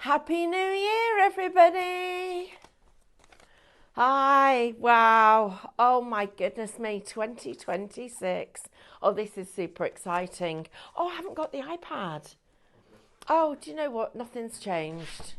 Happy New Year, everybody. Hi, wow. Oh my goodness me, 2026. Oh, this is super exciting. Oh, I haven't got the iPad. Oh, do you know what? Nothing's changed.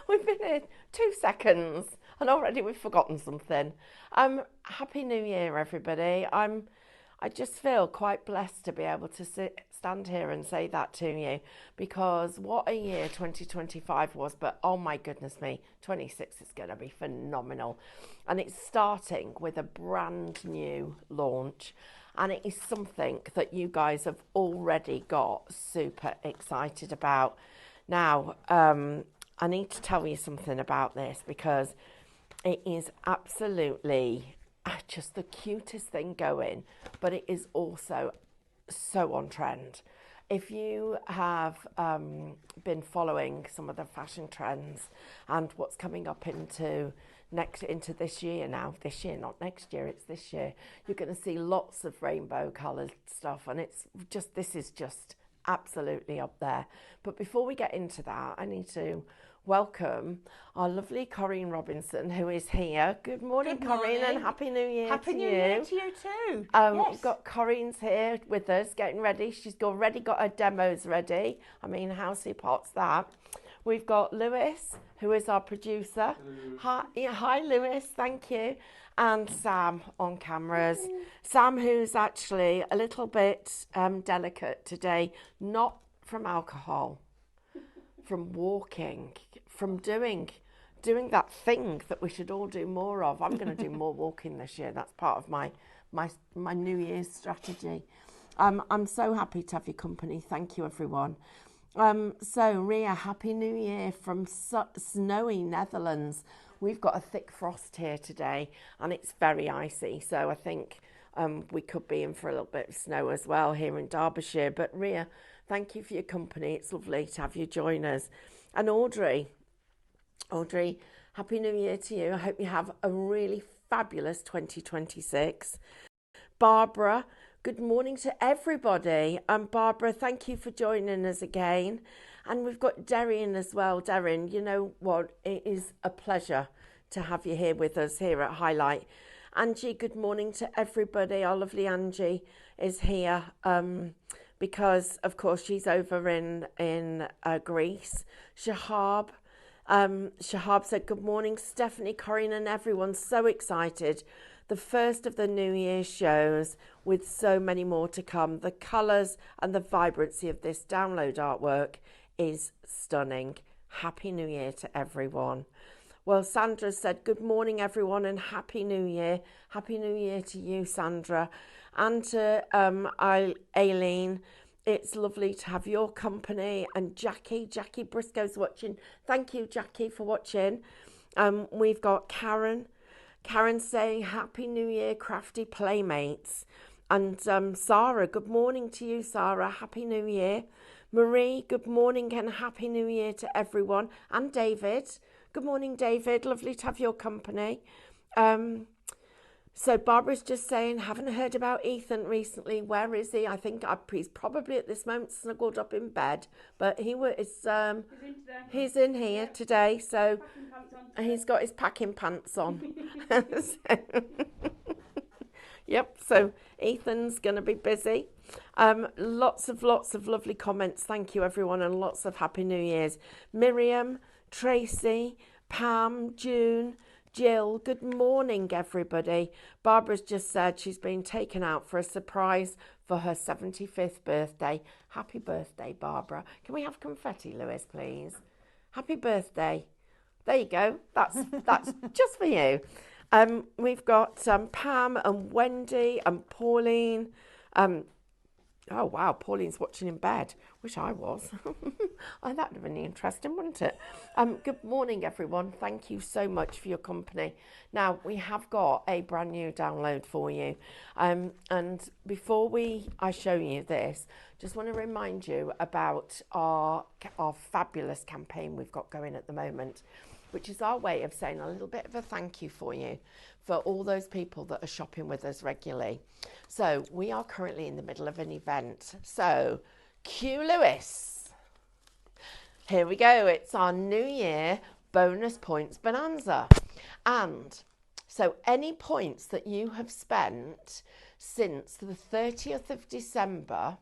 We've been here 2 seconds and already we've forgotten something. Happy New Year, everybody. I just feel quite blessed to be able to stand here and say that to you, because what a year 2025 was. But oh my goodness me, 26 is going to be phenomenal. And it's starting with a brand new launch. And it is something that you guys have already got super excited about. Now, I need to tell you something about this, because it is absolutely just the cutest thing going, but it is also so on trend. If you have been following some of the fashion trends and what's coming up into this year now, this year, not next year, it's this year, you're going to see lots of rainbow coloured stuff, and this is just absolutely up there. But before we get into that, I need to welcome our lovely Corinne Robinson, who is here. Good morning, Good Corinne, morning. and Happy New Year Happy to New you. Year to you too. We've got Corinne's here with us, getting ready. She's already got her demos ready. I mean, how superb's that? We've got Lewis, who is our producer. Hi, Lewis, thank you. And Sam on cameras. Sam, who's actually a little bit delicate today, not from alcohol, from walking, from doing that thing that we should all do more of. I'm going to do more walking this year. That's part of my New Year's strategy. I'm so happy to have your company. Thank you, everyone. So, Ria, Happy New Year from snowy Netherlands. We've got a thick frost here today, and it's very icy. So I think we could be in for a little bit of snow as well here in Derbyshire. But Ria, thank you for your company. It's lovely to have you join us. And Audrey, Happy New Year to you. I hope you have a really fabulous 2026. Barbara, good morning to everybody. Barbara, thank you for joining us again. And we've got Darren as well. Darren, you know what? It is a pleasure to have you here with us here at Highlight. Angie, good morning to everybody. Our lovely Angie is here because, of course, she's over in Greece. Shahab said, good morning, Stephanie, Corinne, and everyone. So excited. The first of the New Year shows, with so many more to come. The colours and the vibrancy of this download artwork is stunning. Happy New Year to everyone. Well, Sandra said, good morning, everyone, and Happy New Year. Happy New Year to you, Sandra. And to Aileen, it's lovely to have your company. And Jackie Briscoe's watching. Thank you, Jackie, for watching. We've got Karen saying, Happy New Year, crafty playmates. And Sarah, good morning to you, Sarah. Happy New Year. Marie, good morning and Happy New Year to everyone. And David, good morning, David. Lovely to have your company. So Barbara's just saying, haven't heard about Ethan recently. Where is he? I think he's probably at this moment snuggled up in bed. But he's in here today. So he's got his packing pants on. Yep, so Ethan's going to be busy. Lots of lovely comments. Thank you, everyone, and lots of Happy New Year's. Miriam, Tracy, Pam, June, Jill, good morning, everybody. Barbara's just said she's been taken out for a surprise for her 75th birthday. Happy birthday, Barbara. Can we have confetti, Lewis, please? Happy birthday. There you go. That's just for you. We've got Pam and Wendy and Pauline. Oh, wow, Pauline's watching in bed. Wish I was. Oh, that would have been interesting, wouldn't it? Good morning, everyone. Thank you so much for your company. Now, we have got a brand new download for you. And before I show you this, just want to remind you about our fabulous campaign we've got going at the moment, which is our way of saying a little bit of a thank you for you for all those people that are shopping with us regularly. So we are currently in the middle of an event. So cue Lewis. Here we go. It's our New Year bonus points bonanza. And so any points that you have spent since the 30th of December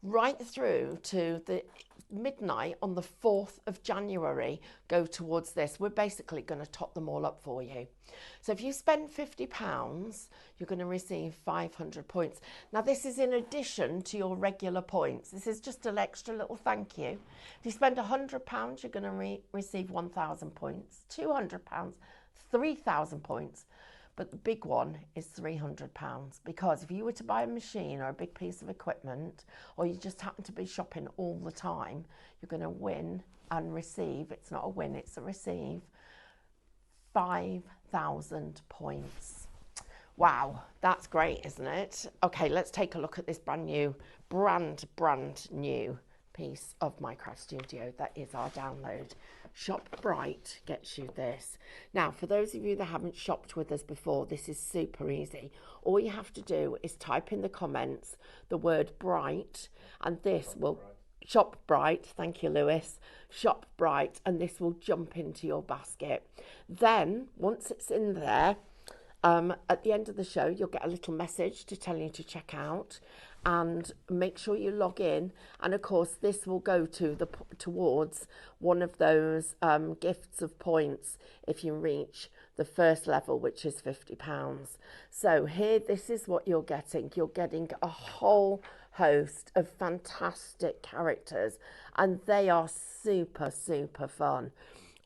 right through to the midnight on the 4th of January go towards this. We're basically going to top them all up for you. So if you spend £50, you're going to receive 500 points. Now this is in addition to your regular points. This is just an extra little thank you. If you spend £100, you're going to receive 1,000 points. £200, 3,000 points. But the big one is £300, because if you were to buy a machine or a big piece of equipment, or you just happen to be shopping all the time, you're going to win and receive, it's not a win, it's a receive, 5,000 points. Wow, that's great, isn't it? Okay, let's take a look at this brand new piece of Minecraft Studio. That is our download. ShopBright gets you this. Now, for those of you that haven't shopped with us before, this is super easy. All you have to do is type in the comments the word bright, and this will ShopBright, thank you, Lewis, ShopBright, and this will jump into your basket. Then, once it's in there, at the end of the show, you'll get a little message to tell you to check out, and make sure you log in. And of course, this will go towards one of those gifts of points if you reach the first level, which is £50. So here, this is what you're getting. You're getting a whole host of fantastic characters, and they are super, super fun.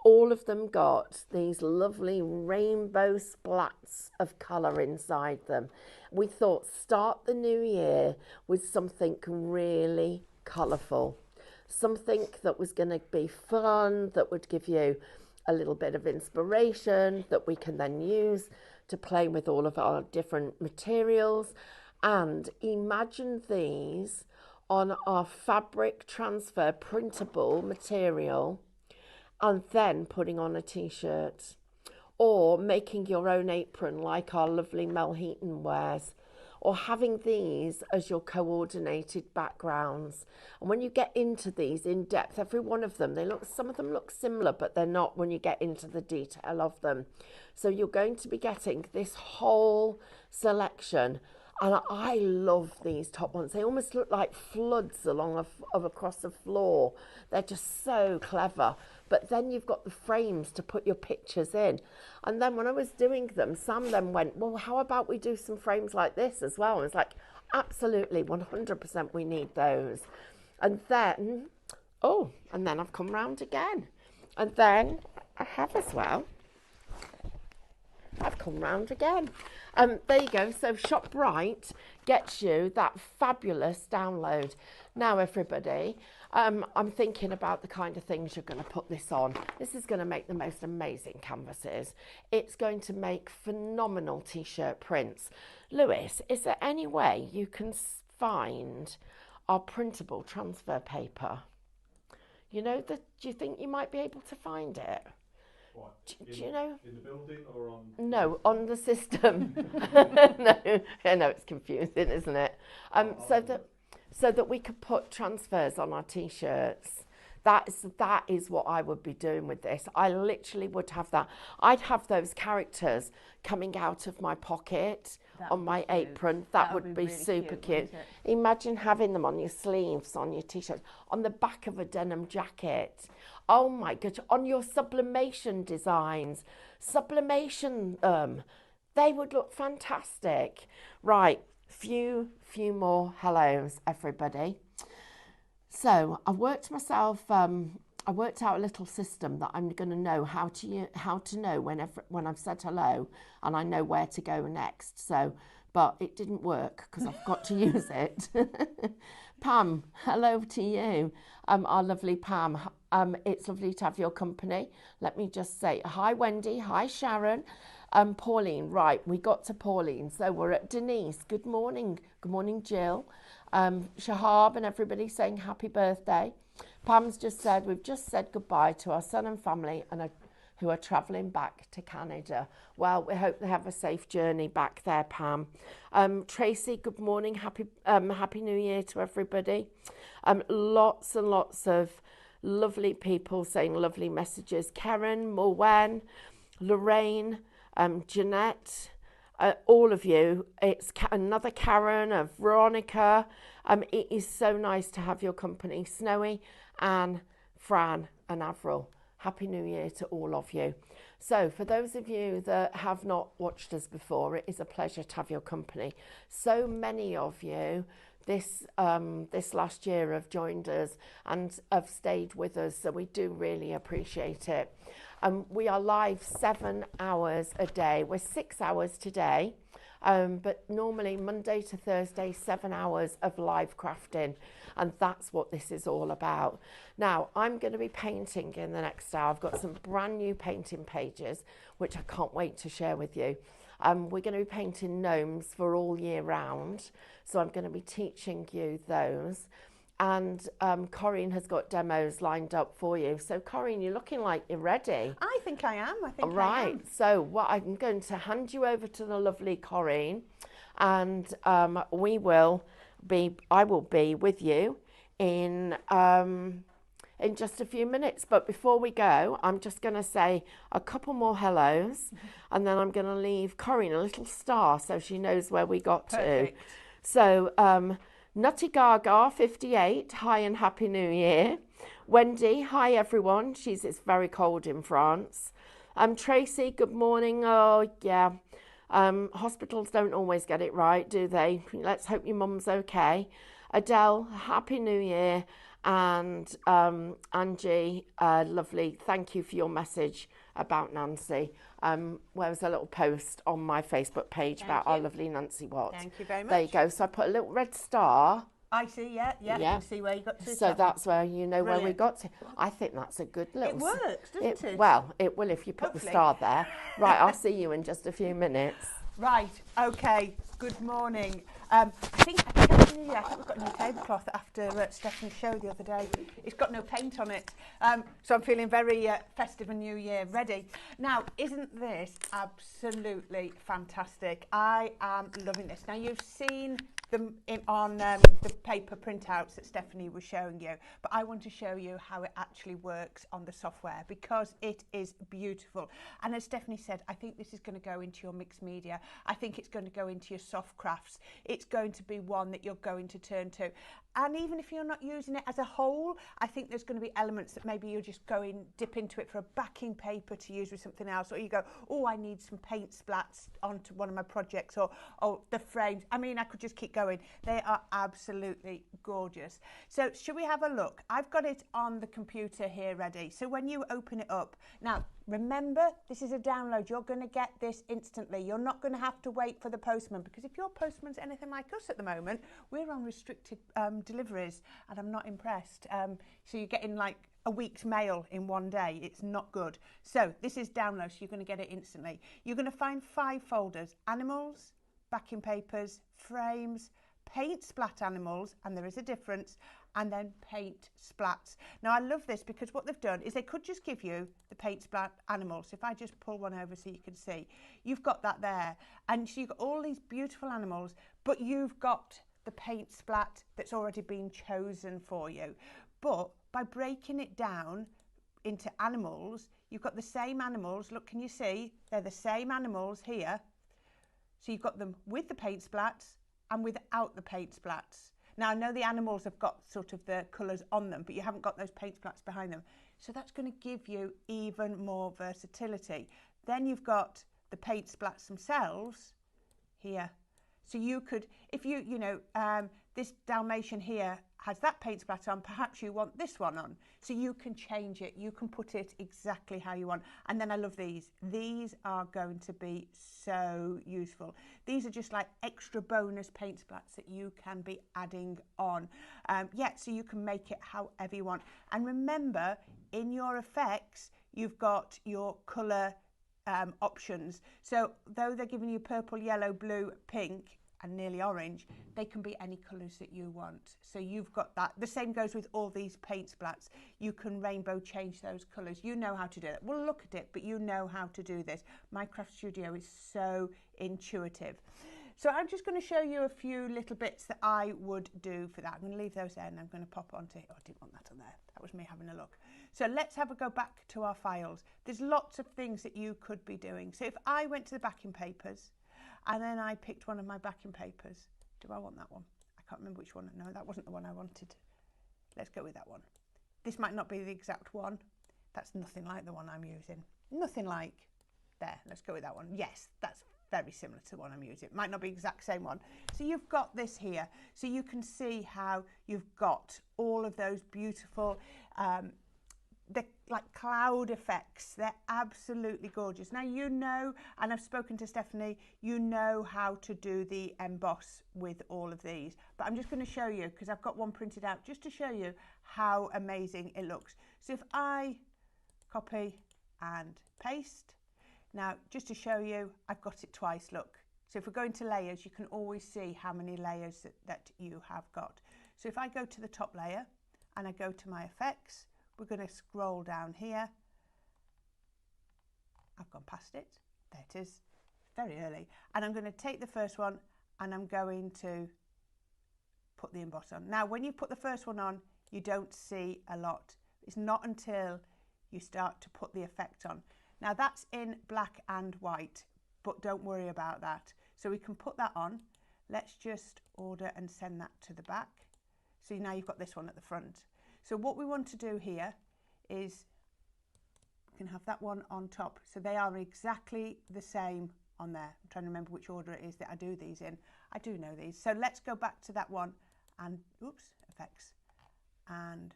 All of them got these lovely rainbow splats of colour inside them. We thought, start the new year with something really colourful, something that was going to be fun, that would give you a little bit of inspiration that we can then use to play with all of our different materials. And imagine these on our fabric transfer printable material, and then putting on a t-shirt, or making your own apron like our lovely Mel Heaton wears, or having these as your coordinated backgrounds. And when you get into these in depth, every one of them, some of them look similar, but they're not when you get into the detail of them. So you're going to be getting this whole selection. And I love these top ones. They almost look like floods across the floor. They're just so clever. But then you've got the frames to put your pictures in. And then when I was doing them, Sam then went, well, how about we do some frames like this as well? And I was like, absolutely, 100% we need those. And then, and then I've come round again. And then I have as well. I've come round again. There you go. So ShopBright gets you that fabulous download. Now, everybody, I'm thinking about the kind of things you're going to put this on. This is going to make the most amazing canvases. It's going to make phenomenal t-shirt prints. Lewis, is there any way you can find our printable transfer paper? You know, do you think you might be able to find it? What? Do you know? In the building or on? No, on the system. No, it's confusing, isn't it? So that we could put transfers on our t-shirts. That is what I would be doing with this. I literally would have that. I'd have those characters coming out of my pocket on my apron. That would be really super cute. Imagine having them on your sleeves, on your t-shirts, on the back of a denim jacket. Oh my gosh, on your sublimation designs. Sublimation, they would look fantastic. Right, few more hellos, everybody. So I worked out a little system that I'm going to know how to know when I've said hello, and I know where to go next. So, but it didn't work because I've got to use it. Pam, hello to you, our lovely Pam. It's lovely to have your company. Let me just say hi, Wendy. Hi, Sharon. Pauline. Right, we got to Pauline. So we're at Denise. Good morning. Good morning, Jill. Shahab and everybody saying happy birthday. Pam's just said, we've just said goodbye to our son and family who are travelling back to Canada. Well, we hope they have a safe journey back there, Pam. Tracy, good morning. Happy New Year to everybody. Lots and lots of lovely people saying lovely messages. Karen, Morwen, Lorraine, Jeanette, all of you. It's another Karen, Veronica. It is so nice to have your company. Snowy, Anne, Fran and Avril. Happy New Year to all of you. So for those of you that have not watched us before, it is a pleasure to have your company. So many of you this last year have joined us and have stayed with us, so we do really appreciate it. We are live 7 hours a day. We're 6 hours today, but normally Monday to Thursday, 7 hours of live crafting. And that's what this is all about. Now, I'm going to be painting in the next hour. I've got some brand new painting pages, which I can't wait to share with you. We're going to be painting gnomes for all year round. So I'm going to be teaching you those. And Corinne has got demos lined up for you. So Corinne, you're looking like you're ready. I think I am. I am. Right. So what I'm going to hand you over to the lovely Corinne, and I will be with you in just a few minutes. But before we go, I'm just going to say a couple more hellos, and then I'm going to leave Corinne a little star so she knows where we got Perfect. to. So Nutty Gaga 58, hi and happy New Year. Wendy, hi everyone. It's very cold in France. Tracy, good morning. Oh yeah. Hospitals don't always get it right, do they? Let's hope your mum's okay. Adele, happy New Year. And Angie, lovely. Thank you for your message about Nancy. There was a little post on my Facebook page about our lovely Nancy Watt. Thank you very much. There you go. So I put a little red star. I see, yeah. You can see where you got to. So that's where you know Brilliant. where we got to. I think that's a good little... It works, doesn't it? Well, it will if you put Hopefully. the star there. Right, I'll see you in just a few minutes. Right, okay, good morning. I think Happy New Year. I think we've got a new tablecloth after Stephanie's show the other day. It's got no paint on it. So I'm feeling very festive and New Year ready. Now, isn't this absolutely fantastic? I am loving this. Now, you've seen them on the paper printouts that Stephanie was showing you, but I want to show you how it actually works on the software because it is beautiful. And as Stephanie said, I think this is going to go into your mixed media. I think it's going to go into your soft crafts. It's going to be one that you're going to turn to. And even if you're not using it as a whole, I think there's going to be elements that maybe you'll just dip into it for a backing paper to use with something else, or you go, oh, I need some paint splats onto one of my projects, or the frames. I mean, I could just keep going. They are absolutely gorgeous. So should we have a look? I've got it on the computer here ready. So when you open it up, now remember, this is a download. You're going to get this instantly. You're not going to have to wait for the postman, because if your postman's anything like us at the moment, we're on restricted deliveries, and I'm not impressed. So you're getting like a week's mail in one day. It's not good. So this is download, so you're going to get it instantly. You're going to find 5 folders: animals, backing papers, frames, paint splat animals, and there is a difference, and then paint splats. Now I love this because what they've done is they could just give you the paint splat animals. If I just pull one over so you can see, you've got that there, and so you've got all these beautiful animals, but you've got the paint splat that's already been chosen for you. But by breaking it down into animals, you've got the same animals. Look, can you see? They're the same animals here. So you've got them with the paint splats and without the paint splats. Now, I know the animals have got sort of the colours on them, but you haven't got those paint splats behind them. So that's going to give you even more versatility. Then you've got the paint splats themselves here. So you could, if this Dalmatian here has that paint splat on, perhaps you want this one on. So you can change it. You can put it exactly how you want. And then I love these. These are going to be so useful. These are just like extra bonus paint splats that you can be adding on. So you can make it however you want. And remember, in your effects, you've got your colour options. So though they're giving you purple, yellow, blue, pink and nearly orange, they can be any colours that you want. So you've got that. The same goes with all these paint splats. You can rainbow change those colours. You know how to do it. We'll look at it, but you know how to do this. Minecraft Studio is so intuitive. So I'm just going to show you a few little bits that I would do for that. I'm going to leave those there and I'm going to pop onto, oh, I didn't want that on there. That was me having a look. So let's have a go back to our files. There's lots of things that you could be doing. So if I went to the backing papers and then I picked one of my backing papers, do I want that one? I can't remember which one. No, that wasn't the one I wanted. Let's go with that one. This might not be the exact one. That's nothing like the one I'm using. Nothing like. There, let's go with that one. Yes, that's very similar to the one I'm using. It might not be the exact same one. So you've got this here. So you can see how you've got all of those beautiful, the like cloud effects. They're absolutely gorgeous. Now you know, and I've spoken to Stephanie, you know how to do the emboss with all of these. But I'm just going to show you, because I've got one printed out, just to show you how amazing it looks. So if I copy and paste, now, just to show you, I've got it twice, look. So if we go into layers, you can always see how many layers that you have got. So if I go to the top layer and I go to my effects, we're going to scroll down here. I've gone past it. There it is. Very early. And I'm going to take the first one and I'm going to put the emboss on. Now, when you put the first one on, you don't see a lot. It's not until you start to put the effect on. Now that's in black and white, but don't worry about that. So we can put that on. Let's just order and send that to the back. So now you've got this one at the front. So what we want to do here is we can have that one on top. So they are exactly the same on there. I'm trying to remember which order it is that I do these in. I do know these. So let's go back to that one and, oops, effects. And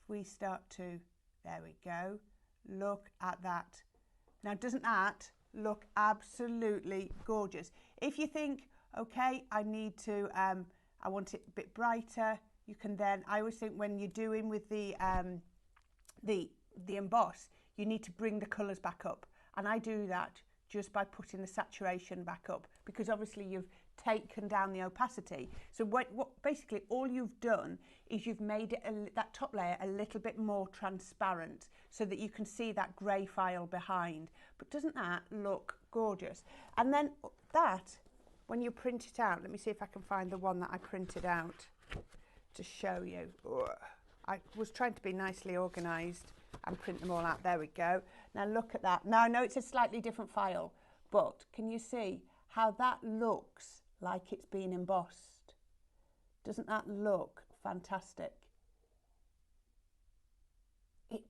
if we start to, there we go. Look at that. Now, doesn't that look absolutely gorgeous? If you think, okay, I need to, I want it a bit brighter, you can then, I always think when you're doing with the emboss, you need to bring the colours back up. And I do that just by putting the saturation back up, because obviously you've taken down the opacity. So what basically all you've done is you've made it that top layer a little bit more transparent so that you can see that grey file behind. But doesn't that look gorgeous? And then that, when you print it out, let me see if I can find the one that I printed out to show you. I was trying to be nicely organised and print them all out. There we go. Now look at that. Now I know it's a slightly different file, but can you see how that looks like it's been embossed? Doesn't that look fantastic?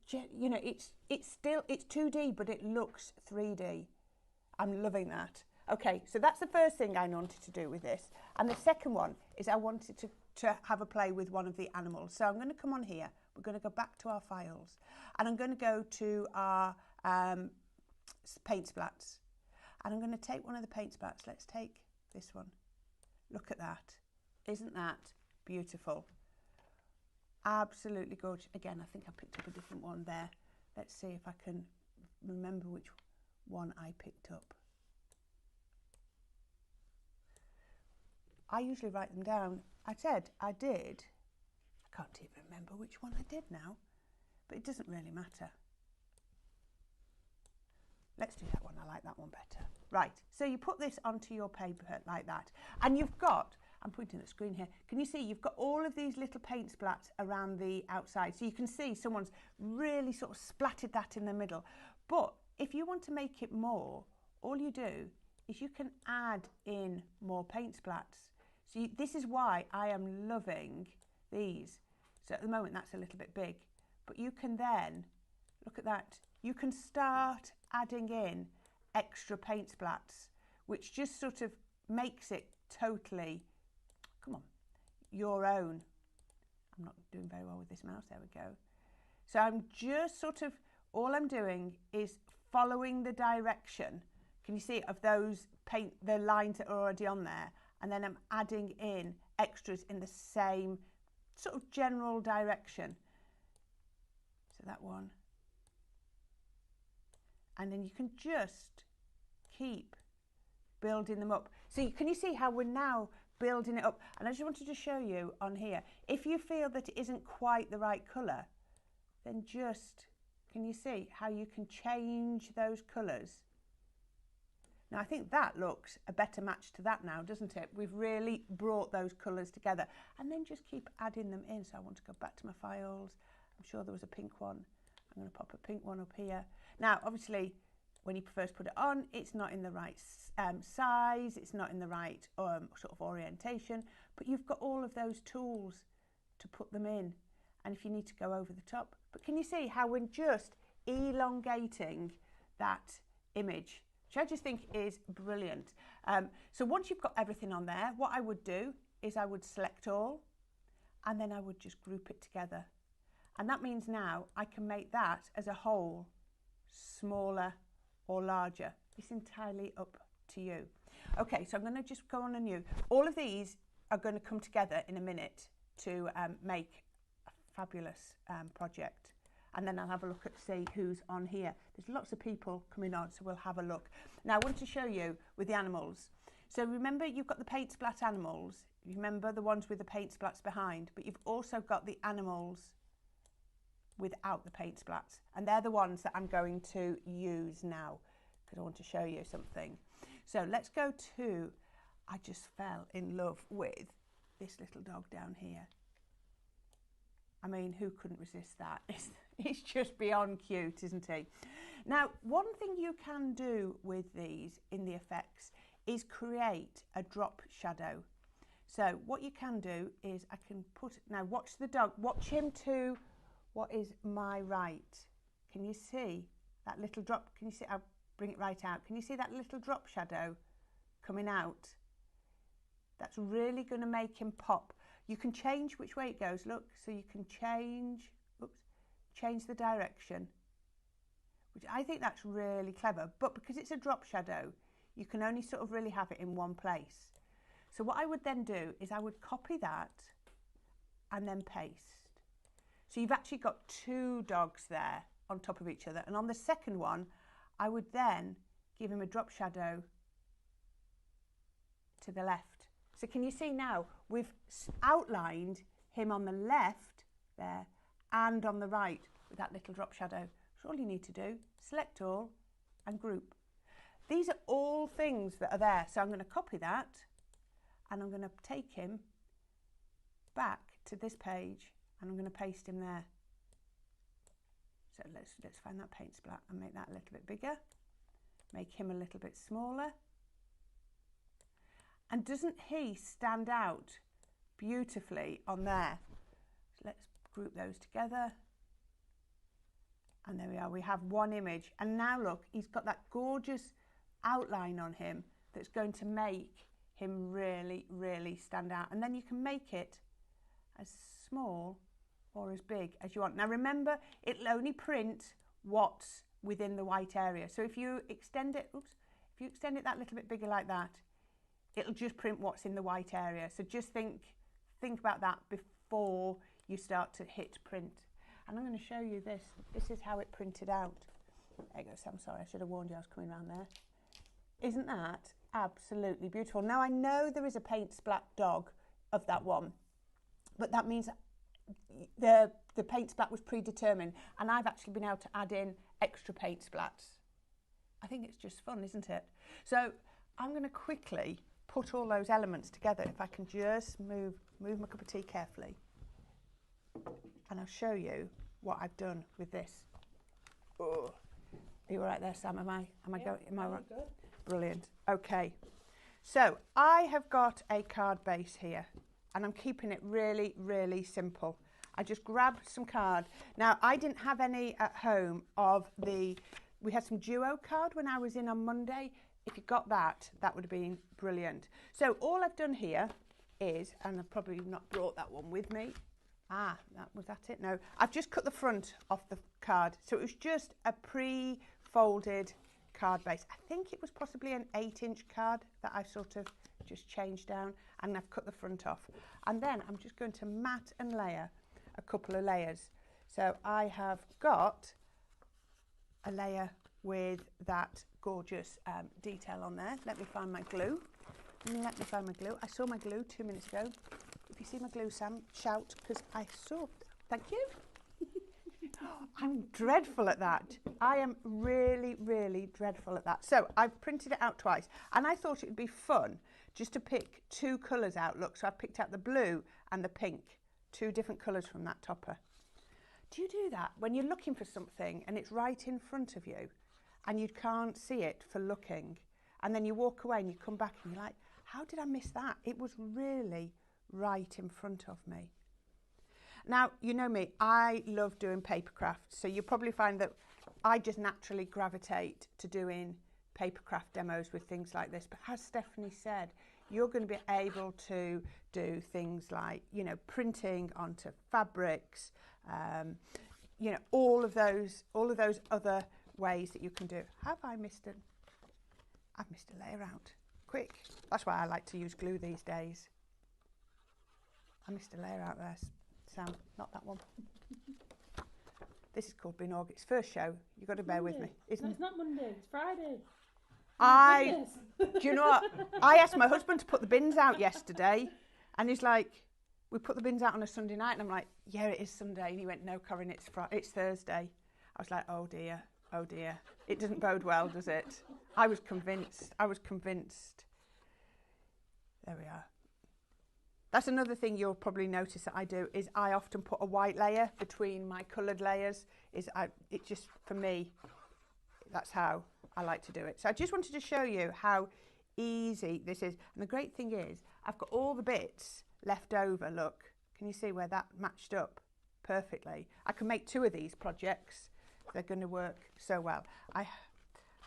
You know, it's still, it's 2D, but it looks 3D. I'm loving that. Okay, so that's the first thing I wanted to do with this. And the second one is I wanted to have a play with one of the animals. So I'm going to come on here. We're going to go back to our files. And I'm going to go to our paint splats. And I'm going to take one of the paint splats. Let's take this one. Look at that. Isn't that beautiful? Absolutely gorgeous. Again, I think I picked up a different one there. Let's see if I can remember which one I picked up. I usually write them down. I said I did. I can't even remember which one I did now, but it doesn't really matter. Let's do that one. I like that one better. Right, so you put this onto your paper like that, and you've got, I'm pointing at the screen here, can you see you've got all of these little paint splats around the outside, so you can see someone's really sort of splattered that in the middle. But if you want to make it more, all you do is you can add in more paint splats. So this is why I am loving these. So at the moment that's a little bit big, but you can then, look at that, you can start adding in extra paint splats, which just sort of makes it totally, come on, your own. I'm not doing very well with this mouse, there we go. So I'm just sort of, all I'm doing is following the direction, can you see, of those paint, the lines that are already on there, and then I'm adding in extras in the same sort of general direction. So that one. And then you can just keep building them up. So can you see how we're now building it up? And I just wanted to show you on here, if you feel that it isn't quite the right colour, then just, can you see how you can change those colours? Now I think that looks a better match to that now, doesn't it? We've really brought those colours together, and then just keep adding them in. So I want to go back to my files. I'm sure there was a pink one. I'm going to pop a pink one up here. Now obviously when you first put it on, it's not in the right size, it's not in the right sort of orientation, but you've got all of those tools to put them in, and if you need to go over the top. But can you see how we're just elongating that image, which I just think is brilliant. So once you've got everything on there, what I would do is I would select all, and then I would just group it together. And that means now I can make that as a whole smaller or larger. It's entirely up to you. Okay, so I'm going to just go on a new. All of these are going to come together in a minute to make a fabulous project. And then I'll have a look at see who's on here. There's lots of people coming on, so we'll have a look. Now I want to show you with the animals. So remember, you've got the paint splat animals. You remember the ones with the paint splats behind, but you've also got the animals without the paint splats, and they're the ones that I'm going to use now because I want to show you something. So let's go to, I just fell in love with this little dog down here. I mean, who couldn't resist that? He's just beyond cute, isn't he? Now, one thing you can do with these in the effects is create a drop shadow. So what you can do is I can put, now watch the dog, watch him to what is my right. Can you see that little drop? Can you see? I'll bring it right out. Can you see that little drop shadow coming out? That's really going to make him pop. You can change which way it goes, look, so you can change, change the direction, which I think that's really clever, but because it's a drop shadow, you can only sort of really have it in one place. So what I would then do is I would copy that and then paste. So you've actually got two dogs there on top of each other. And on the second one, I would then give him a drop shadow to the left. So can you see now, we've outlined him on the left there and on the right with that little drop shadow. So all you need to do, select all and group. These are all things that are there. So I'm going to copy that and I'm going to take him back to this page and I'm going to paste him there. So let's find that paint splat and make that a little bit bigger. Make him a little bit smaller. And doesn't he stand out beautifully on there? So let's group those together. And there we are, we have one image. And now look, he's got that gorgeous outline on him that's going to make him really, really stand out. And then you can make it as small or as big as you want. Now remember, it'll only print what's within the white area. So if you extend it, if you extend it that little bit bigger like that, it'll just print what's in the white area. So just think about that before you start to hit print. And I'm going to show you this. This is how it printed out. There you go, Sam. Sorry, I should have warned you I was coming around there. Isn't that absolutely beautiful? Now I know there is a paint splat dog of that one, but that means the paint splat was predetermined, and I've actually been able to add in extra paint splats. I think it's just fun, isn't it? So I'm going to quickly put all those elements together. If I can just move my cup of tea carefully, and I'll show you what I've done with this. Oh, are you all right there, Sam? Am I right? Good. Brilliant. Okay, so I have got a card base here, and I'm keeping it really, really simple. I just grabbed some card. Now, I didn't have any at home of we had some duo card when I was in on Monday. If you got that, that would have been brilliant. So all I've done here is, and I've probably not brought that one with me. Was that it? No, I've just cut the front off the card. So it was just a pre-folded card base. I think it was possibly an 8-inch card that I sort of just changed down, and I've cut the front off. And then I'm just going to mat and layer a couple of layers. So I have got a layer with that gorgeous detail on there. Let me find my glue. I saw my glue 2 minutes ago. If you see my glue, Sam, shout, because I saw. Thank you. I'm dreadful at that. I am really, really dreadful at that. So I've printed it out twice, and I thought it would be fun just to pick 2 colours out. Look, so I picked out the blue and the pink, 2 different colours from that topper. Do you do that when you're looking for something and it's right in front of you and you can't see it for looking, and then you walk away and you come back and you're like, how did I miss that? It was really right in front of me. Now, you know me, I love doing paper crafts, so you'll probably find that I just naturally gravitate to doing paper craft demos with things like this. But as Stephanie said, you're going to be able to do things like, you know, printing onto fabrics, you know, all of those other ways that you can do. Have I missed it? I've missed a layer out. Quick. That's why I like to use glue these days. I missed a layer out there, Sam. Not that one. This is called Being August. First show. You've got to bear with me. No, it's not Monday. It's Friday. Do you know what? I asked my husband to put the bins out yesterday, and he's like, we put the bins out on a Sunday night, and I'm like, yeah, it is Sunday. And he went, no, Corinne, it's Thursday. I was like, oh dear. It doesn't bode well, does it? I was convinced. There we are. That's another thing you'll probably notice that I do, is I often put a white layer between my coloured layers. It just, for me, that's how I like to do it. So I just wanted to show you how easy this is. And the great thing is, I've got all the bits left over. Look, can you see where that matched up perfectly? I can make 2 of these projects. They're going to work so well. I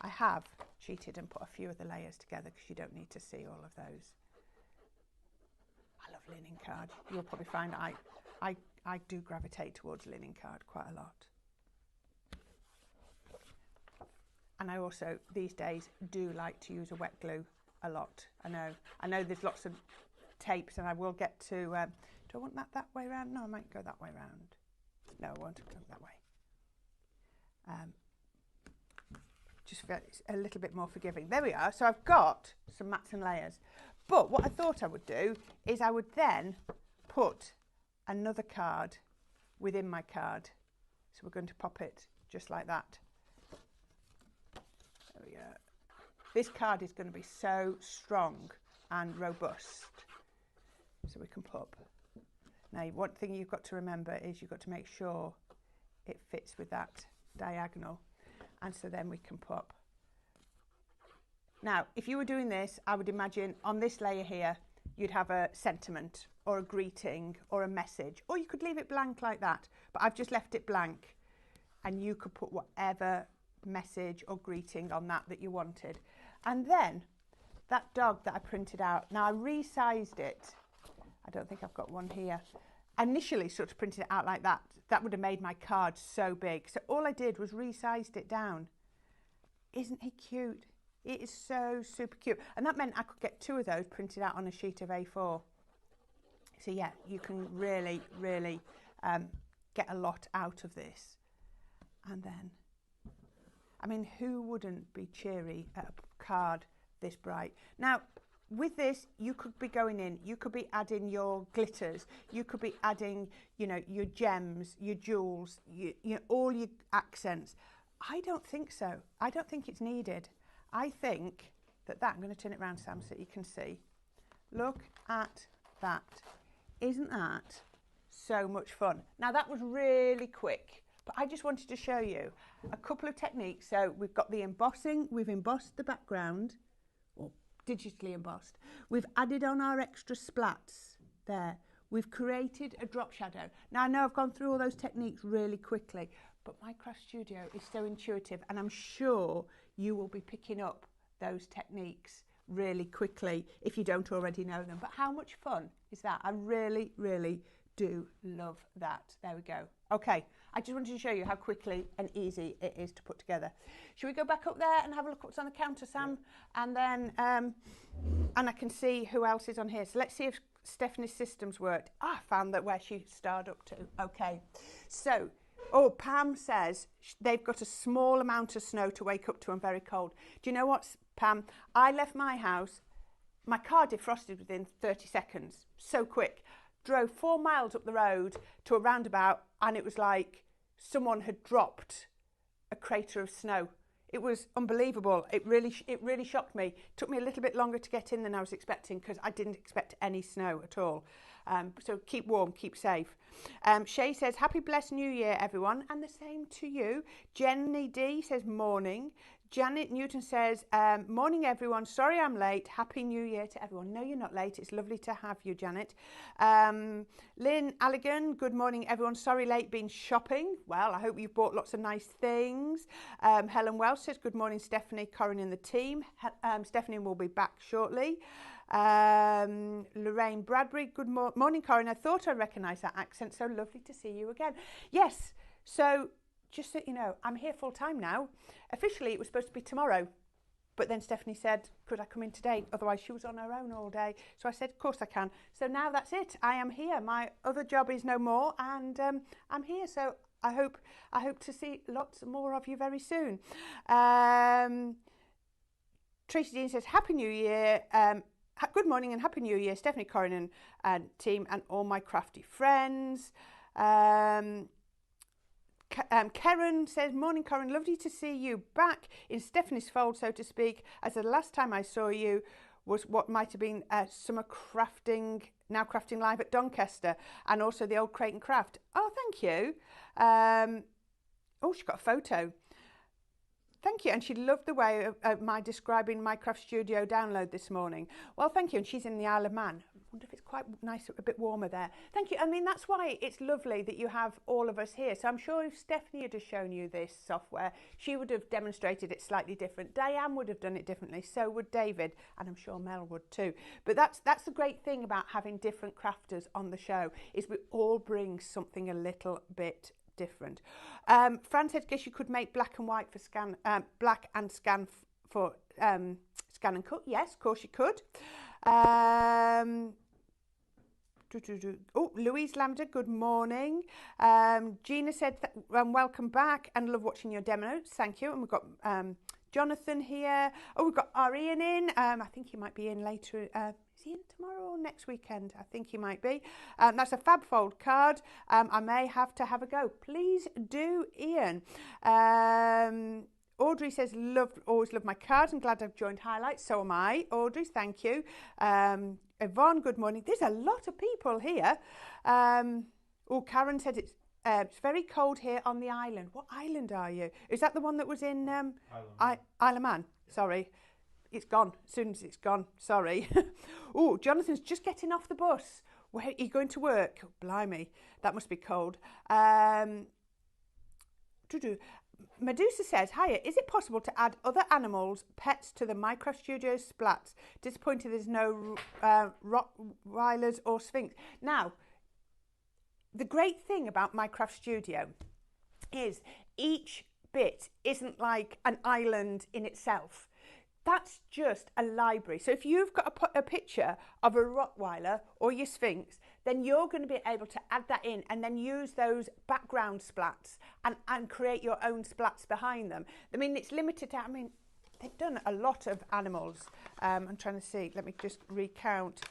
have cheated and put a few of the layers together because you don't need to see all of those. I love linen card. You'll probably find I do gravitate towards linen card quite a lot. And I also, these days, do like to use a wet glue a lot. I know there's lots of tapes, and I will get to, do I want that way around? No, I might go that way around. No, I won't go that way. Just feel it's a little bit more forgiving. There we are. So I've got some mats and layers. But what I thought I would do is I would then put another card within my card. So we're going to pop it just like that. There we go. This card is going to be so strong and robust. So we can pop. Now, one thing you've got to remember is you've got to make sure it fits with that diagonal. And so then we can pop. Now, if you were doing this, I would imagine on this layer here, you'd have a sentiment or a greeting or a message, or you could leave it blank like that. But I've just left it blank, and you could put whatever message or greeting on that you wanted. And then that dog that I printed out, now I resized it. I don't think I've got one here. I initially sort of printed it out like that. That would have made my card so big. So all I did was resized it down. Isn't he cute? It is so super cute. And that meant I could get 2 of those printed out on a sheet of A4. So yeah, you can really, really get a lot out of this. And then, I mean, who wouldn't be cheery at a card this bright? Now, with this, you could be going in, you could be adding your glitters, you could be adding, you know, your gems, your jewels, you know, all your accents. I don't think so. I don't think it's needed. I think that I'm going to turn it around, Sam, so you can see. Look at that. Isn't that so much fun? Now, that was really quick, but I just wanted to show you a couple of techniques. So we've got the embossing. We've embossed the background, or digitally embossed. We've added on our extra splats there. We've created a drop shadow. Now, I know I've gone through all those techniques really quickly, but my craft studio is so intuitive, and I'm sure you will be picking up those techniques really quickly if you don't already know them. But how much fun is that? I really, really do love that. There we go. Okay, I just wanted to show you how quickly and easy it is to put together. Should we go back up there and have a look what's on the counter, Sam? Yeah. And then, and I can see who else is on here. So let's see if Stephanie's systems worked. I found that where she starred up to. Okay, so, oh, Pam says they've got a small amount of snow to wake up to and very cold. Do you know what, Pam? I left my house, my car defrosted within 30 seconds, so quick. Drove 4 miles up the road to a roundabout, and it was like someone had dropped a crater of snow. It was unbelievable. It really shocked me. It took me a little bit longer to get in than I was expecting because I didn't expect any snow at all. So keep warm, keep safe. Shay says, happy blessed New Year, everyone. And the same to you. Jenny D says, morning. Janet Newton says, morning, everyone. Sorry I'm late. Happy New Year to everyone. No, you're not late. It's lovely to have you, Janet. Lynn Allegan, good morning, everyone. Sorry late, been shopping. Well, I hope you've bought lots of nice things. Helen Welsh says, good morning, Stephanie, Corinne and the team. Stephanie will be back shortly. Lorraine Bradbury, good morning, Corinne. I thought I recognised that accent. So lovely to see you again. Yes, so just so you know, I'm here full time now. Officially, it was supposed to be tomorrow. But then Stephanie said, could I come in today? Otherwise, she was on her own all day. So I said, of course I can. So now that's it. I am here. My other job is no more. And I'm here. So I hope to see lots more of you very soon. Tracy Dean says, Happy New Year. Good morning and Happy New Year, Stephanie, Corinne and team and all my crafty friends. Karen says, morning, Corinne. Lovely to see you back in Stephanie's fold, so to speak, as the last time I saw you was what might have been summer crafting, now crafting live at Doncaster, and also the old Crate and Craft. Oh, thank you. Oh, she got a photo. Thank you. And she loved the way of my describing my Craft Studio download this morning. Well, thank you. And she's in the Isle of Man. I wonder if it's quite nice, a bit warmer there. Thank you. I mean, that's why it's lovely that you have all of us here. So I'm sure if Stephanie had just shown you this software, she would have demonstrated it slightly different. Diane would have done it differently. So would David. And I'm sure Mel would too. But that's the great thing about having different crafters on the show, is we all bring something a little bit different. Fran said, guess you could make black and white for black and scan for scan and cut. Yes, of course you could. Oh, Louise Lambda, good morning. Gina said, welcome back and love watching your demos. Thank you. And we've got Jonathan here. Oh, we've got our Ian in. I think he might be in later. Is he in tomorrow or next weekend? I think he might be. That's a FabFold card. I may have to have a go. Please do, Ian. Audrey says, always love my cards. I'm glad I've joined Highlights. So am I. Audrey, thank you. Yvonne, good morning. There's a lot of people here. Karen said it's very cold here on the island. What island are you? Is that the one that was in Isle of Man? Sorry. It's gone. As soon as it's gone. Sorry. Oh, Jonathan's just getting off the bus. Where are you going to work? Oh, blimey. That must be cold. Medusa says, hiya, is it possible to add other animals, pets to the Minecraft Studio splats? Disappointed there's no Rottweilers or Sphinx. Now, the great thing about Minecraft Studio is each bit isn't like an island in itself. That's just a library. So if you've got a picture of a Rottweiler or your Sphinx, then you're going to be able to add that in and then use those background splats and create your own splats behind them. I mean, it's limited to, they've done a lot of animals. I'm trying to see, let me just recount.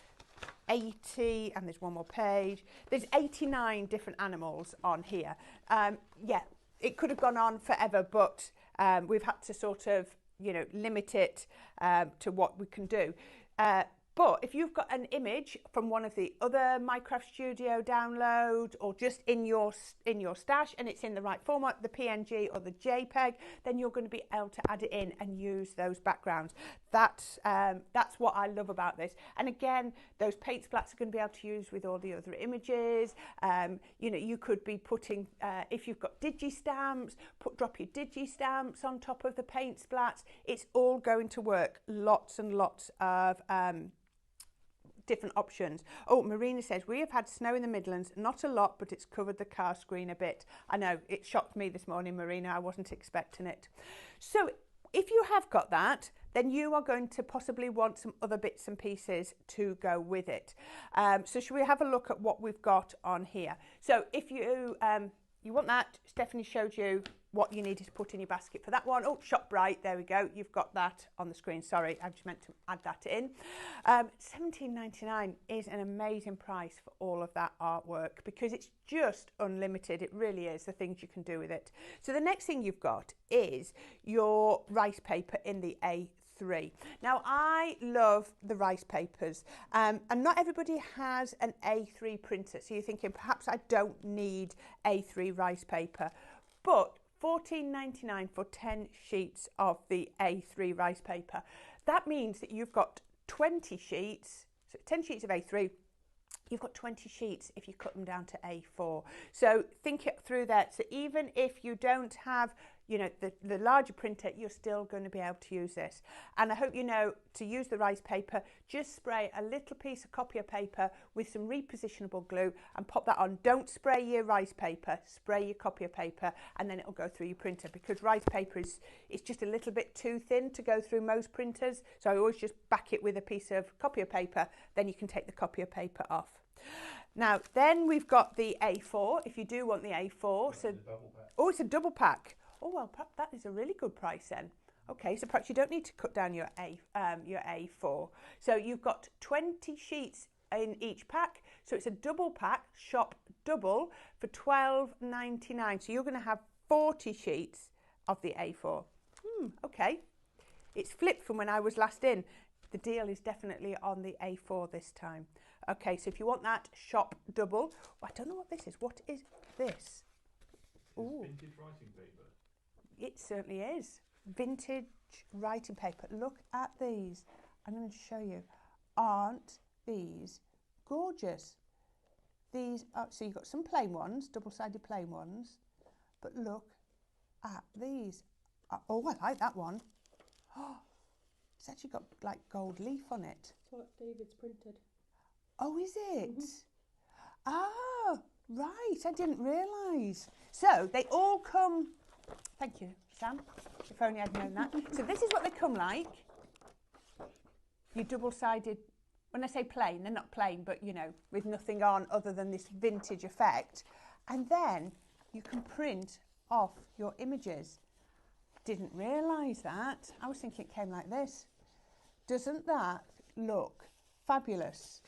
80, and there's one more page. There's 89 different animals on here. Yeah, it could have gone on forever, but we've had to sort of, limit it to what we can do. But if you've got an image from one of the other Minecraft Studio downloads or just in your stash and it's in the right format, the PNG or the JPEG, then you're going to be able to add it in and use those backgrounds. That's what I love about this. And again, those paint splats are going to be able to use with all the other images. You could be putting, if you've got digi-stamps, drop your digi-stamps on top of the paint splats. It's all going to work. Lots and lots of different options. Oh, Marina says, we have had snow in the Midlands, not a lot, but it's covered the car screen a bit. I know, it shocked me this morning, Marina. I wasn't expecting it. So if you have got that, then you are going to possibly want some other bits and pieces to go with it. So should we have a look at what we've got on here? So if you, you want that. Stephanie showed you what you needed to put in your basket for that one. Oh, ShopRite, there we go. You've got that on the screen. Sorry, I just meant to add that in. $17.99 is an amazing price for all of that artwork because it's just unlimited. It really is, the things you can do with it. So the next thing you've got is your rice paper in the A3. Now, I love the rice papers, and not everybody has an A3 printer. So you're thinking, perhaps I don't need A3 rice paper, but $14.99 for 10 sheets of the A3 rice paper. That means that you've got 20 sheets, so 10 sheets of A3, you've got 20 sheets if you cut them down to A4. So think it through that. So even if you don't have, you know, the larger printer, you're still going to be able to use this. And I hope you know to use the rice paper, just spray a little piece of copier paper with some repositionable glue and pop that on. Don't spray your rice paper, spray your copier paper, and then it'll go through your printer, because rice paper is just a little bit too thin to go through most printers. So I always just back it with a piece of copier paper, then you can take the copier paper off. Now, then we've got the A4, if you do want the A4. So, oh, it's a double pack. Oh, well, perhaps that is a really good price then. Okay, so perhaps you don't need to cut down your A4. So you've got 20 sheets in each pack. So it's a double pack, shop double, for $12.99. So you're going to have 40 sheets of the A4. Okay. It's flipped from when I was last in. The deal is definitely on the A4 this time. Okay, so if you want that, shop double. Oh, I don't know what this is. What is this? Ooh. Vintage writing paper. It certainly is. Vintage writing paper. Look at these. I'm going to show you. Aren't these gorgeous? These are, so you've got some plain ones, double-sided plain ones, but look at these. Oh, I like that one. Oh, it's actually got like gold leaf on it. That's what David's printed. Oh, is it? Ah, right. I didn't realise. So they all come. Thank you, Sam. If only I'd known that. So this is what they come like. You double-sided. When I say plain, they're not plain, but you know, with nothing on other than this vintage effect. And then you can print off your images. Didn't realise that. I was thinking it came like this. Doesn't that look fabulous?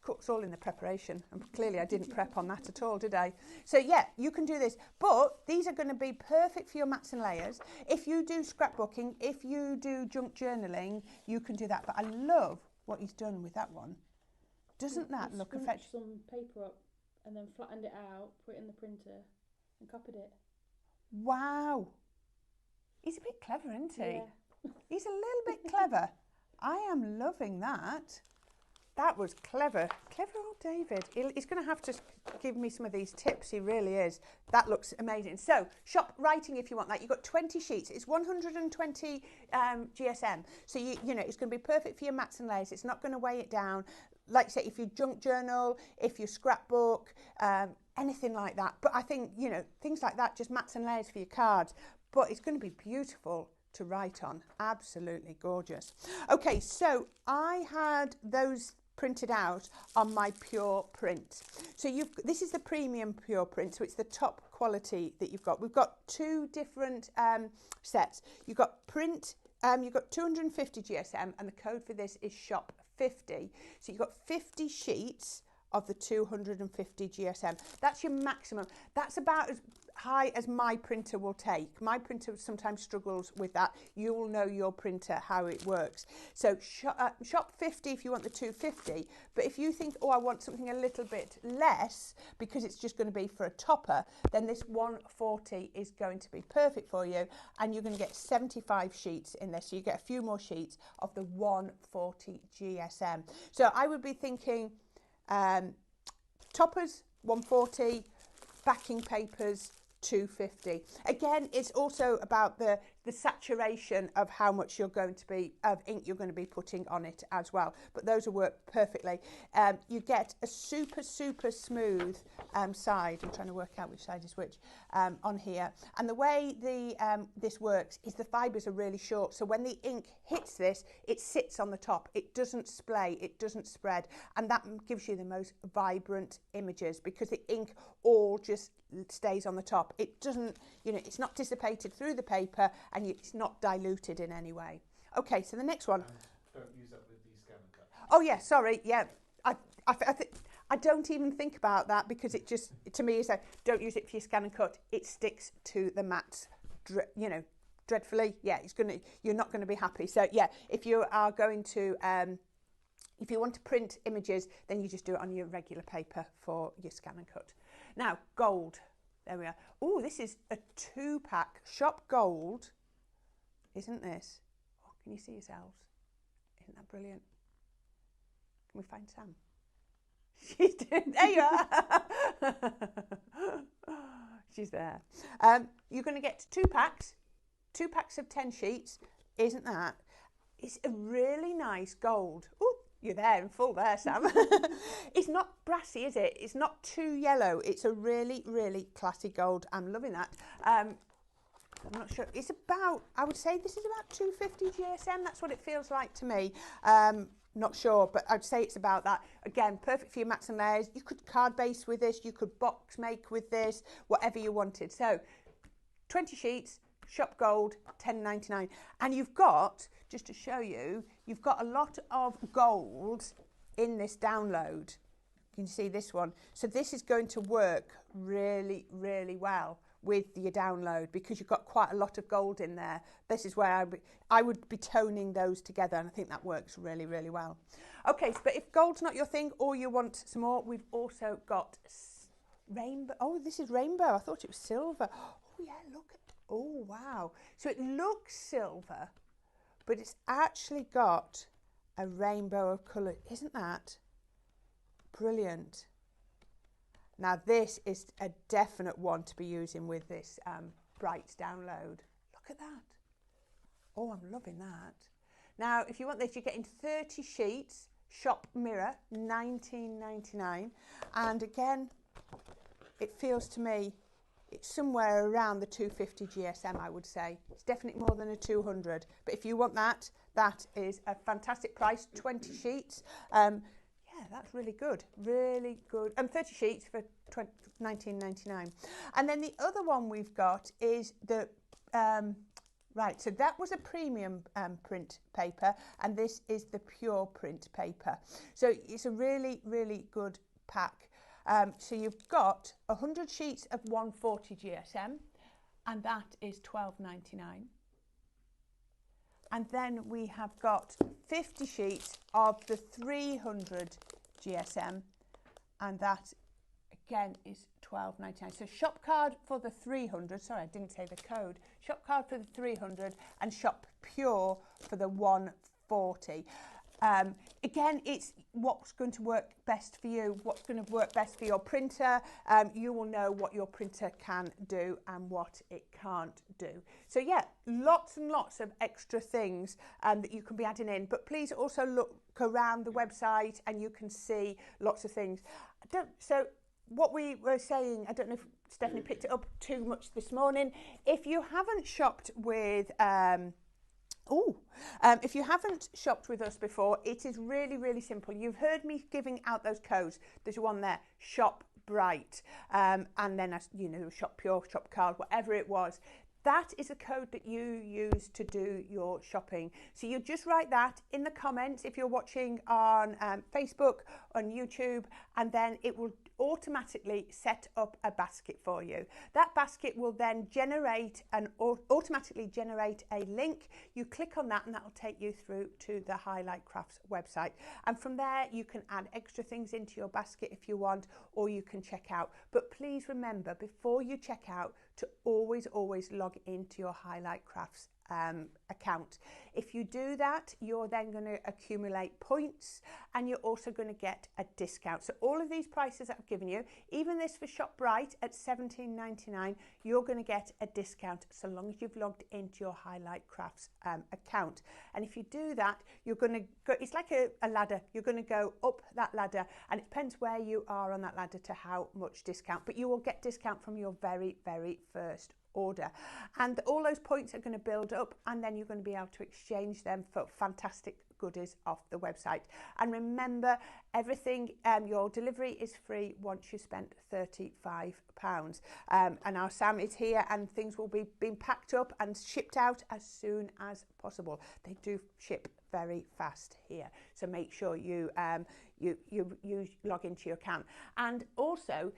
It's all in the preparation, and clearly I didn't prep on that at all, did I? So yeah, you can do this, but these are going to be perfect for your mats and layers. If you do scrapbooking, if you do junk journaling, you can do that. But I love what he's done with that one. Doesn't that look effective? Some paper up and then flattened it out, put it in the printer and copied it. Wow. He's a bit clever, isn't he? Yeah. He's a little bit clever. I am loving that. That was clever. Clever old David. He's going to have to give me some of these tips. He really is. That looks amazing. So, shop writing if you want that. You've got 20 sheets. It's 120 GSM. So, you know, it's going to be perfect for your mats and layers. It's not going to weigh it down. Like I say, if you junk journal, if you scrapbook, anything like that. But I think, you know, things like that, just mats and layers for your cards. But it's going to be beautiful to write on. Absolutely gorgeous. Okay, so I had those printed out on my Pure Print. So this is the premium Pure Print, so it's the top quality that you've got. We've got two different sets. You've got print, you've got 250 GSM, and the code for this is SHOP50. So you've got 50 sheets of the 250 GSM. That's your maximum. That's about as high as my printer will take. My printer sometimes struggles with that. You will know your printer, how it works. So shop 50 if you want the 250, but if you think, oh, I want something a little bit less because it's just going to be for a topper, then this 140 is going to be perfect for you, and you're going to get 75 sheets in this. So you get a few more sheets of the 140 GSM. So I would be thinking toppers 140, backing papers 250. Again, it's also about the the saturation of how much you're going to be, of ink you're going to be putting on it as well. But those will work perfectly. You get a super, super smooth side. I'm trying to work out which side is which on here. And the way this works is the fibres are really short. So when the ink hits this, it sits on the top. It doesn't splay, it doesn't spread. And that gives you the most vibrant images because the ink all just stays on the top. It doesn't, you know, it's not dissipated through the paper and it's not diluted in any way. Okay, so the next one. And don't use that with the Scan and Cut. Oh yeah, sorry, yeah. I don't even think about that because it just, to me, is like, don't use it for your Scan and Cut. It sticks to the mats, you know, dreadfully. Yeah, you're not going to be happy. So yeah, if you are going to, if you want to print images, then you just do it on your regular paper for your Scan and Cut. Now, gold. There we are. Oh, this is a 2-pack Shop Gold. Isn't this? Oh, can you see yourselves? Isn't that brilliant? Can we find Sam? She's doing, there you are. She's there. You're going to get 2 packs of 10 sheets. Isn't that? It's a really nice gold. Oh, you're there in full there, Sam. It's not brassy, is it? It's not too yellow. It's a really, really classy gold. I'm loving that. I'm not sure. It's about, I would say this is about 250 GSM. That's what it feels like to me. Not sure, but I'd say it's about that. Again, perfect for your mats and layers. You could card base with this. You could box make with this, whatever you wanted. So 20 sheets, Shop Gold, $10.99. And you've got, just to show you, you've got a lot of gold in this download. You can see this one. So this is going to work really, really well with your download because you've got quite a lot of gold in there. This is where I would be toning those together, and I think that works really, really well. Okay, but if gold's not your thing or you want some more, we've also got rainbow. Oh, this is rainbow. I thought it was silver. Oh yeah, look at, oh wow. So it looks silver, but it's actually got a rainbow of colour. Isn't that brilliant? Now this is a definite one to be using with this Brights download. Look at that. Oh, I'm loving that. Now, if you want this, you're getting 30 sheets, Shop Mirror, $19.99. And again, it feels to me, it's somewhere around the 250 GSM, I would say. It's definitely more than a 200. But if you want that, that is a fantastic price, 20 sheets. Yeah, that's really good, really good. 30 sheets for $19.99. And then the other one we've got is the, right, so that was a premium print paper, and this is the pure print paper. So it's a really, really good pack. So you've got 100 sheets of 140 GSM, and that is $12.99. And then we have got 50 sheets of the 300 GSM, and that again is $12.99. So shop card for the 300, sorry I didn't say the code, shop card for the 300 and shop pure for the 140. Again, it's what's going to work best for you, what's going to work best for your printer. You will know what your printer can do and what it can't do. So yeah, lots and lots of extra things that you can be adding in, but please also look around the website and you can see lots of things. So what we were saying, I don't know if Stephanie picked it up too much this morning, if you haven't shopped with if you haven't shopped with us before, it is really, really simple. You've heard me giving out those codes. There's one there, Shop Bright, and then, you know, Shop Pure, Shop Card, whatever it was. That is a code that you use to do your shopping. So you just write that in the comments if you're watching on Facebook, on YouTube, and then it will automatically set up a basket for you. That basket will then automatically generate a link. You click on that and that will take you through to the Highlight Crafts website. And from there you can add extra things into your basket if you want, or you can check out. But please remember, before you check out, to always log into your Highlight Crafts account. If you do that, you're then going to accumulate points and you're also going to get a discount. So all of these prices that I've given you, even this for ShopRite at $17.99, you're going to get a discount so long as you've logged into your Highlight Crafts account. And if you do that, you're going to go, it's like a ladder. You're going to go up that ladder, and it depends where you are on that ladder to how much discount, but you will get discount from your very, very first order, and all those points are going to build up, and then you're going to be able to exchange them for fantastic goodies off the website. And remember, everything, your delivery is free once you spent £35. And our Sam is here, and things will be being packed up and shipped out as soon as possible. They do ship very fast here, so make sure you log into your account. And also,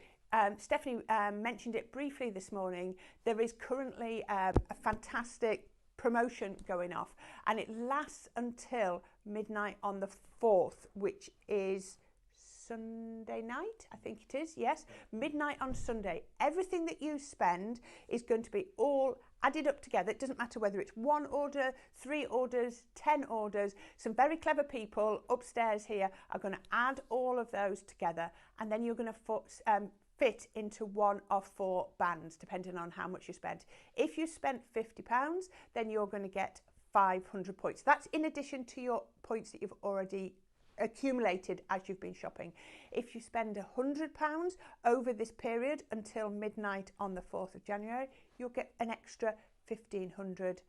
Stephanie mentioned it briefly this morning. There is currently a fantastic promotion going off, and it lasts until midnight on the 4th, which is Sunday night, I think it is, yes, midnight on Sunday. Everything that you spend is going to be all added up together. It doesn't matter whether it's 1 order, 3 orders, 10 orders. Some very clever people upstairs here are going to add all of those together, and then you're going to fit into one of 4 bands, depending on how much you spent. If you spent £50, then you're going to get 500 points. That's in addition to your points that you've already accumulated as you've been shopping. If you spend £100 over this period until midnight on the 4th of January, you'll get an extra 1,500,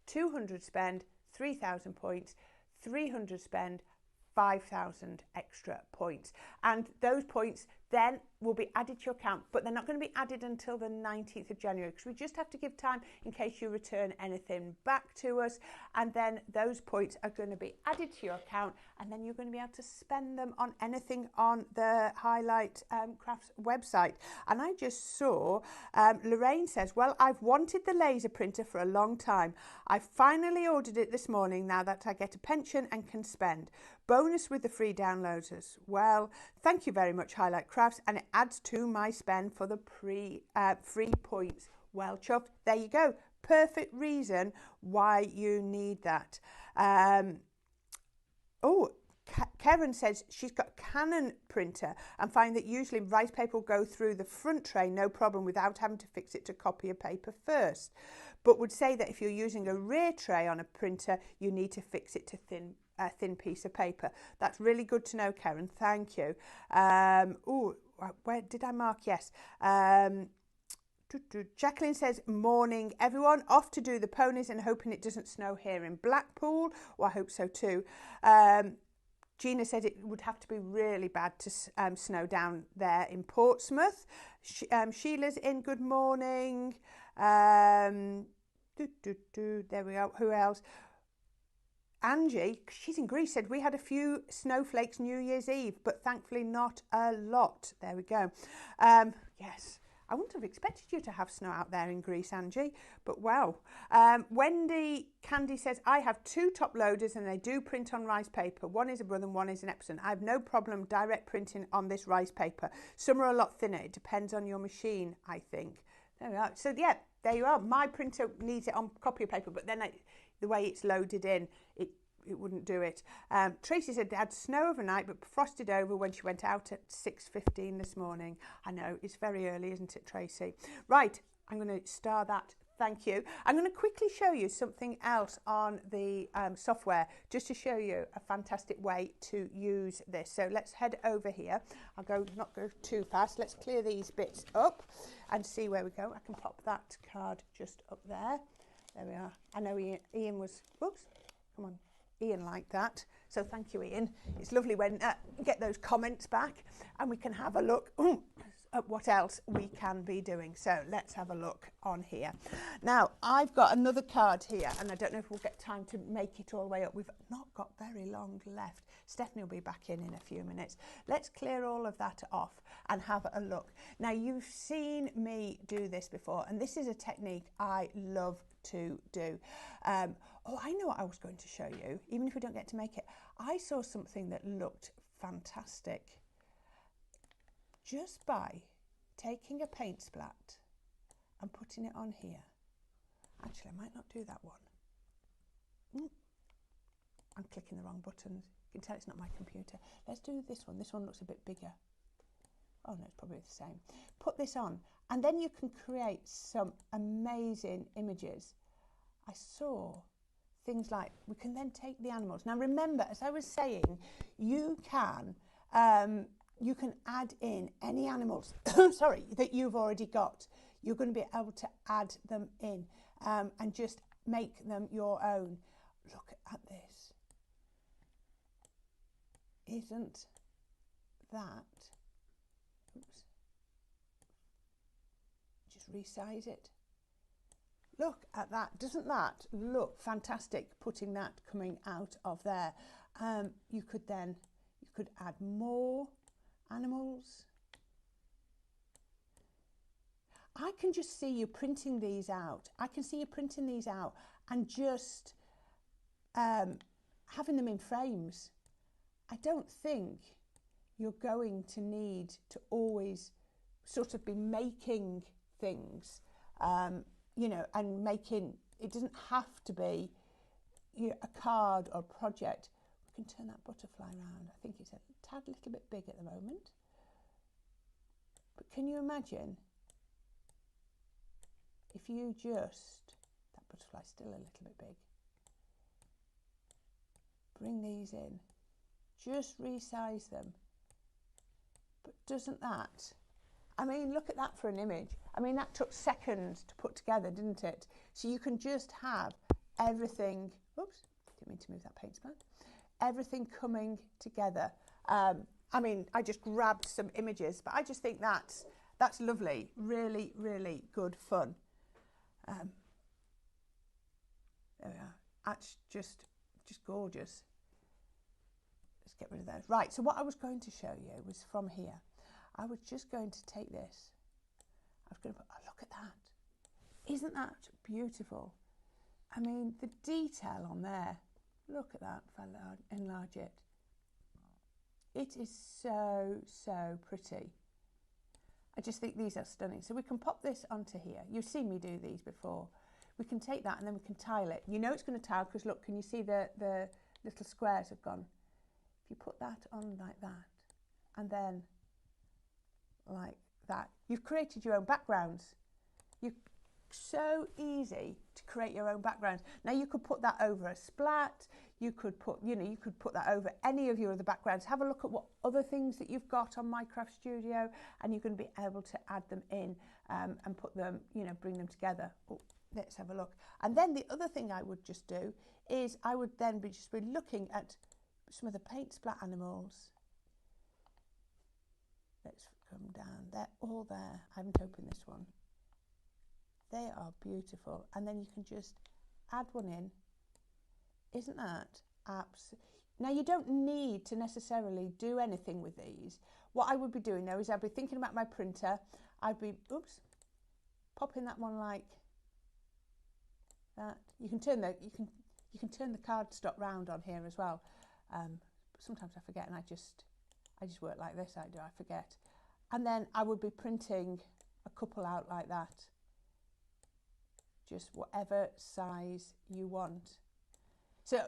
200 spend, 3,000 points, 300 spend, 5,000 extra points. And those points then will be added to your account, but they're not going to be added until the 19th of January, because we just have to give time in case you return anything back to us, and then those points are going to be added to your account, and then you're going to be able to spend them on anything on the Highlight Crafts website. And I just saw Lorraine says, well, I've wanted the laser printer for a long time. I finally ordered it this morning now that I get a pension and can spend. Bonus with the free downloads as well. Thank you very much, Highlight Crafts, and it adds to my spend for the free points. Well chuffed. There you go. Perfect reason why you need that. Karen says she's got a Canon printer and find that usually rice paper will go through the front tray no problem without having to fix it to copy a paper first, but would say that if you're using a rear tray on a printer, you need to fix it to a thin piece of paper. That's really good to know, Karen. Thank you. Where did I mark? Yes. Jacqueline says, morning everyone, off to do the ponies and hoping it doesn't snow here in Blackpool. Well, I hope so too. Gina said it would have to be really bad to snow down there in Portsmouth. Sheila's in, good morning. There we go. Who else? Angie, she's in Greece, said we had a few snowflakes New Year's Eve, but thankfully not a lot. There we go. Yes, I wouldn't have expected you to have snow out there in Greece, Angie, but wow. Wendy Candy says, I have 2 top loaders and they do print on rice paper. One is a Brother and one is an Epson. I have no problem direct printing on this rice paper. Some are a lot thinner. It depends on your machine, I think. There we are. So yeah, there you are. My printer needs it on copy of paper, but then the way it's loaded in, it wouldn't do it. Tracy said they had snow overnight but frosted over when she went out at 6:15 this morning. I know, it's very early, isn't it, Tracy? Right, I'm going to star that. Thank you. I'm going to quickly show you something else on the software, just to show you a fantastic way to use this. So let's head over here. I'll not go too fast. Let's clear these bits up and see where we go. I can pop that card just up there. There we are. I know Ian was, whoops, come on. Ian liked that. So thank you, Ian. It's lovely when we get those comments back and we can have a look at what else we can be doing. So let's have a look on here. Now, I've got another card here, and I don't know if we'll get time to make it all the way up. We've not got very long left. Stephanie will be back in a few minutes. Let's clear all of that off and have a look. Now, you've seen me do this before, and this is a technique I love to do. I know what I was going to show you, even if we don't get to make it. I saw something that looked fantastic just by taking a paint splat and putting it on here. Actually, I might not do that one. I'm clicking the wrong buttons. You can tell it's not my computer. Let's do this one. This one looks a bit bigger. Oh no, it's probably the same. Put this on, and then you can create some amazing images. I saw things like, we can then take the animals. Now remember, as I was saying, you can add in any animals, sorry, that you've already got. You're going to be able to add them in and just make them your own. Look at this. Isn't that, oops, just resize it. Look at that. Doesn't that look fantastic, putting that coming out of there? You could add more animals. I can just see you printing these out. I can see you printing these out and just having them in frames. I don't think you're going to need to always sort of be making things, you know, and making, it doesn't have to be, you know, a card or project. We can turn that butterfly around. I think it's a tad little bit big at the moment. But can you imagine if you just, that butterfly's still a little bit big. Bring these in. Just resize them. But doesn't that, I mean, look at that for an image. I mean, that took seconds to put together, didn't it? So you can just have everything, oops, didn't mean to move that paint splat, everything coming together. I mean, I just grabbed some images, but I just think that's lovely. Really, really good fun. There we are. That's just gorgeous. Let's get rid of those. Right, so what I was going to show you was from here. I was just going to take this. I was going to put, oh, look at that. Isn't that beautiful? I mean, the detail on there. Look at that, if I enlarge it. It is so, so pretty. I just think these are stunning. So we can pop this onto here. You've seen me do these before. We can take that and then we can tile it. You know it's going to tile because look, can you see the little squares have gone? If you put that on like that and then like that, you've created your own backgrounds. You're so easy to create your own backgrounds. Now you could put that over a splat. You could put, you know, you could put that over any of your other backgrounds. Have a look at what other things that you've got on Minecraft Studio, and you're going to be able to add them in and put them, you know, bring them together. Oh, let's have a look. And then the other thing I would just do is I would then be just be looking at some of the paint splat animals. Let's come down. They're all there. I haven't opened this one. They are beautiful. And then you can just add one in. Isn't that absolutely? Now you don't need to necessarily do anything with these. What I would be doing though is I'd be thinking about my printer. I'd be, oops, popping that one like that. You can turn the cardstock round on here as well. Sometimes I forget, and I just work like this. I forget. And then I would be printing a couple out like that. Just whatever size you want. So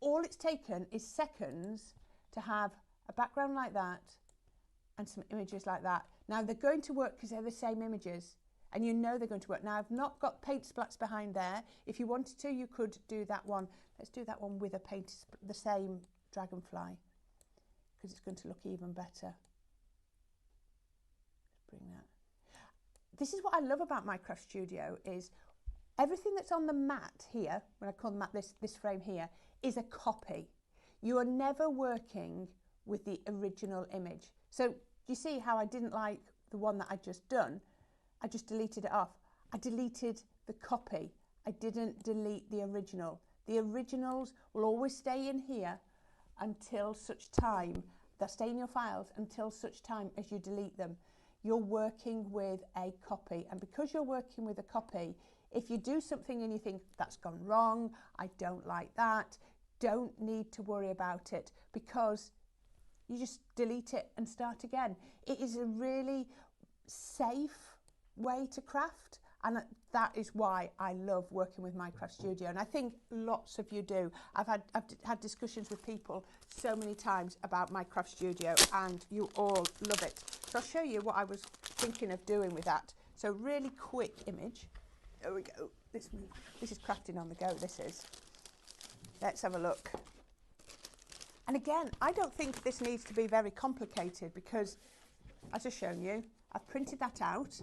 all it's taken is seconds to have a background like that and some images like that. Now they're going to work because they're the same images, and you know they're going to work. Now I've not got paint splats behind there. If you wanted to, you could do that one. Let's do that one with a the same dragonfly, because it's going to look even better. Let's bring that. This is what I love about Minecraft Studio is everything that's on the mat here, when I call the mat this frame here, is a copy. You are never working with the original image. So you see how I didn't like the one that I'd just done? I just deleted it off. I deleted the copy. I didn't delete the original. The originals will always stay in here until such time, they'll stay in your files until such time as you delete them. You're working with a copy, and because you're working with a copy, if you do something and you think that's gone wrong, I don't like that, don't need to worry about it, because you just delete it and start again. It is a really safe way to craft. And that is why I love working with Minecraft Studio. And I think lots of you do. I've had discussions with people so many times about Minecraft Studio, and you all love it. So I'll show you what I was thinking of doing with that. So really quick image. There we go. This is crafting on the go, this is. Let's have a look. And again, I don't think this needs to be very complicated because, as I've shown you, I've printed that out.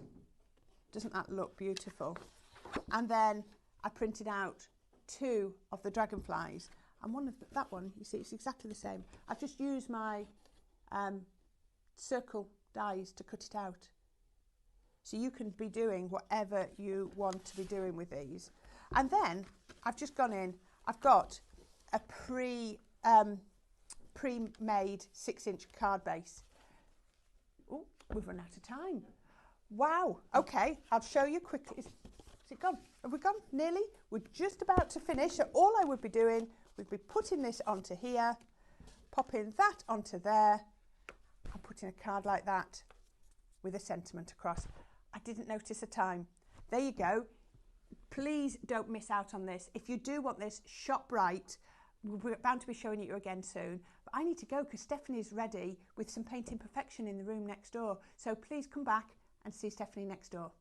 Doesn't that look beautiful? And then I printed out 2 of the dragonflies, and that one, you see, it's exactly the same. I've just used my circle dies to cut it out. So you can be doing whatever you want to be doing with these. And then I've just gone in, I've got a pre-made 6-inch card base. Oh, we've run out of time. Wow. Okay, I'll show you quickly. Is it gone? Have we gone? Nearly? We're just about to finish. So all I would be doing would be putting this onto here, popping that onto there, and putting a card like that with a sentiment across. I didn't notice the time. There you go. Please don't miss out on this. If you do want this, shop right. We're bound to be showing it you again soon. But I need to go because Stephanie's ready with some Painting Perfection in the room next door. So please come back and see Stephanie next door.